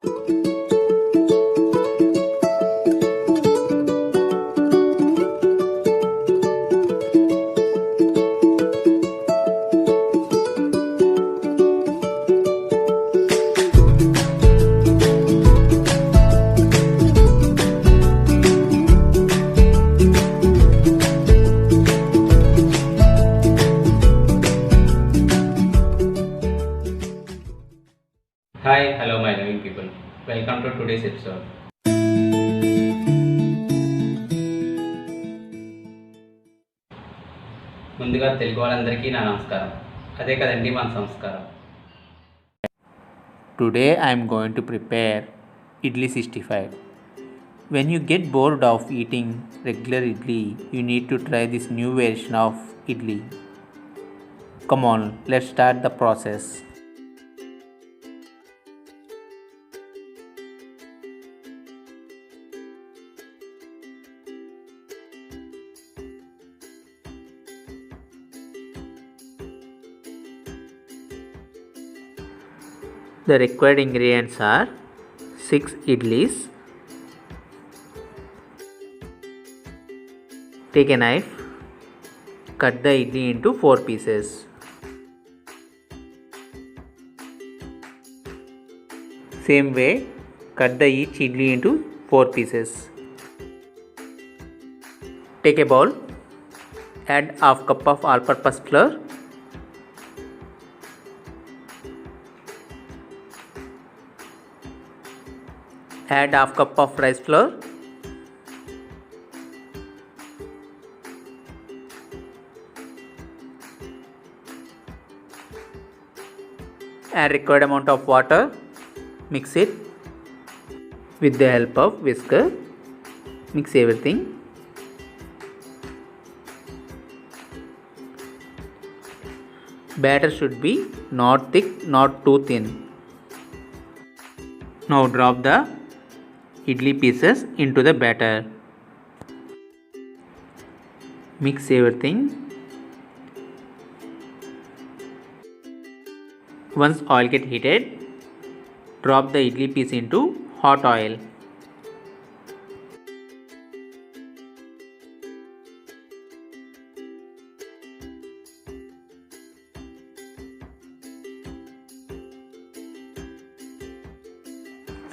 Hi, hello my loving people. Welcome to today's episode. ముందుగా తెలుగు వాళ్ళందరికీ నా నమస్కారం. అదే కదండి మన సంస్కారం. Today I am going to prepare Idli 65. When you get bored of eating regular idli, you need to try this new version of idli. Come on, let's start the process. The required ingredients are 6 idlis. Take a knife, cut the idli into 4 pieces. Same way, cut the each idli into 4 pieces. Take a bowl, add half cup of all-purpose flour, add half cup of rice flour, add required amount of water, mix it with the help of whisker, mix everything. Batter should be not thick, not too thin. Now drop the idli pieces into the batter. Mix everything. Once oil get heated, drop the idli piece into hot oil.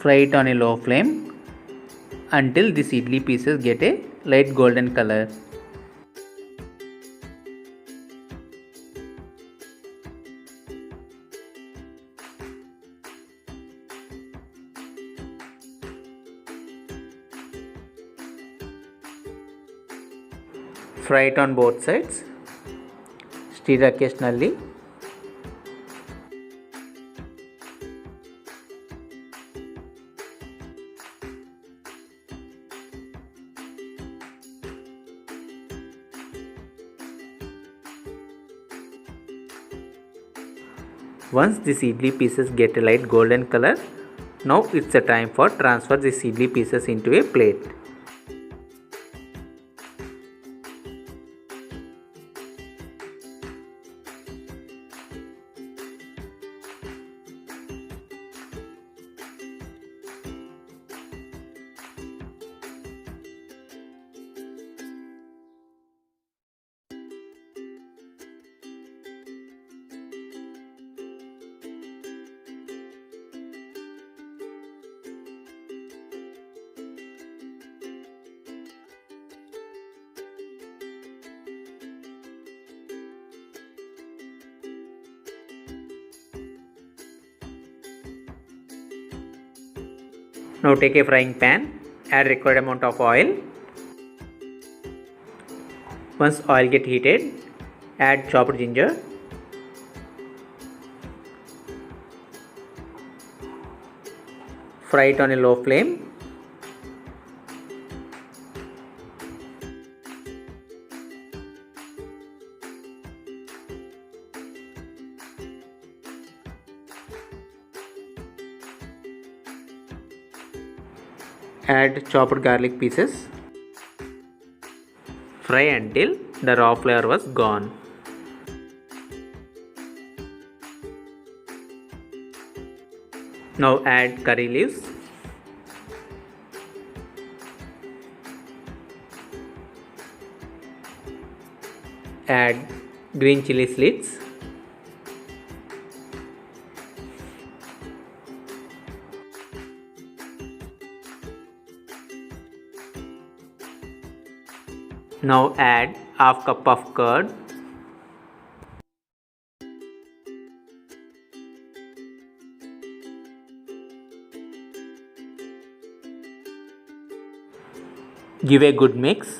Fry it on a low flame until these idli pieces get a light golden color. Fry it on both sides. Stir occasionally. Once these idli pieces get a light golden color, now it's the time for transfer these idli pieces into a plate. Now take a frying pan, add required amount of oil. Once oil get heated, add chopped ginger, fry it on a low flame. Add chopped garlic pieces. Fry until the raw flavor was gone. Now add curry leaves. Add green chili slits. Now add half cup of curd. Give a good mix.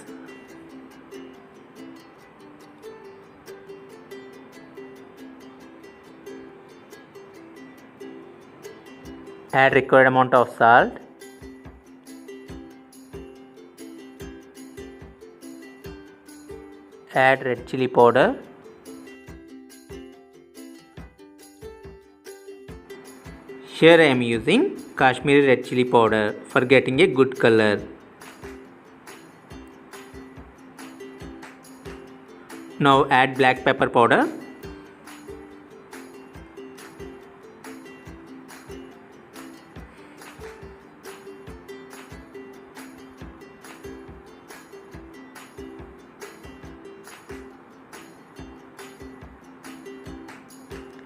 Add required amount of salt. Add red chili powder. Here I am using Kashmiri red chili powder for getting a good color. Now add black pepper powder.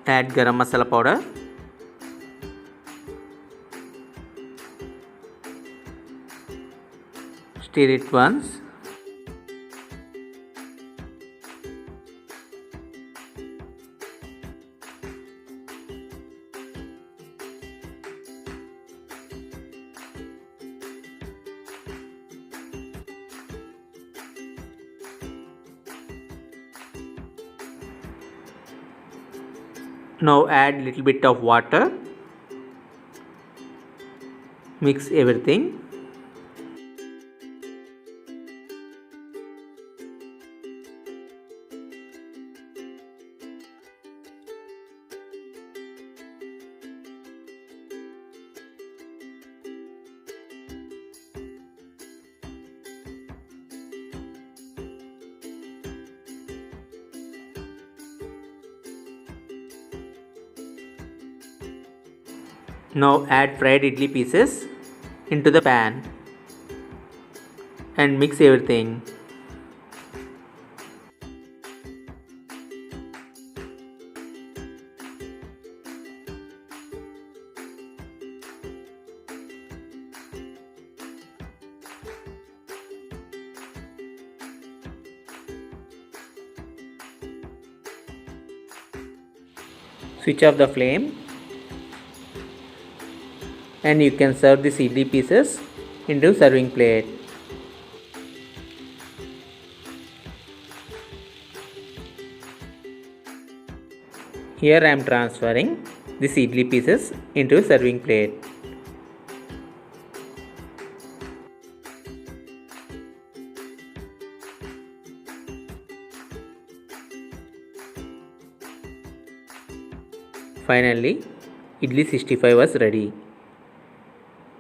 Add garam masala powder. Stir it once. Now add little bit of water. Mix everything. Now add fried idli pieces into the pan and mix everything. Switch off the flame and you can serve these idli pieces into serving plate. Here I am transferring these idli pieces into serving plate. Finally, Idli 65 was ready.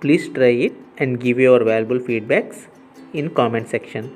Please try it and give your valuable feedbacks in comment section.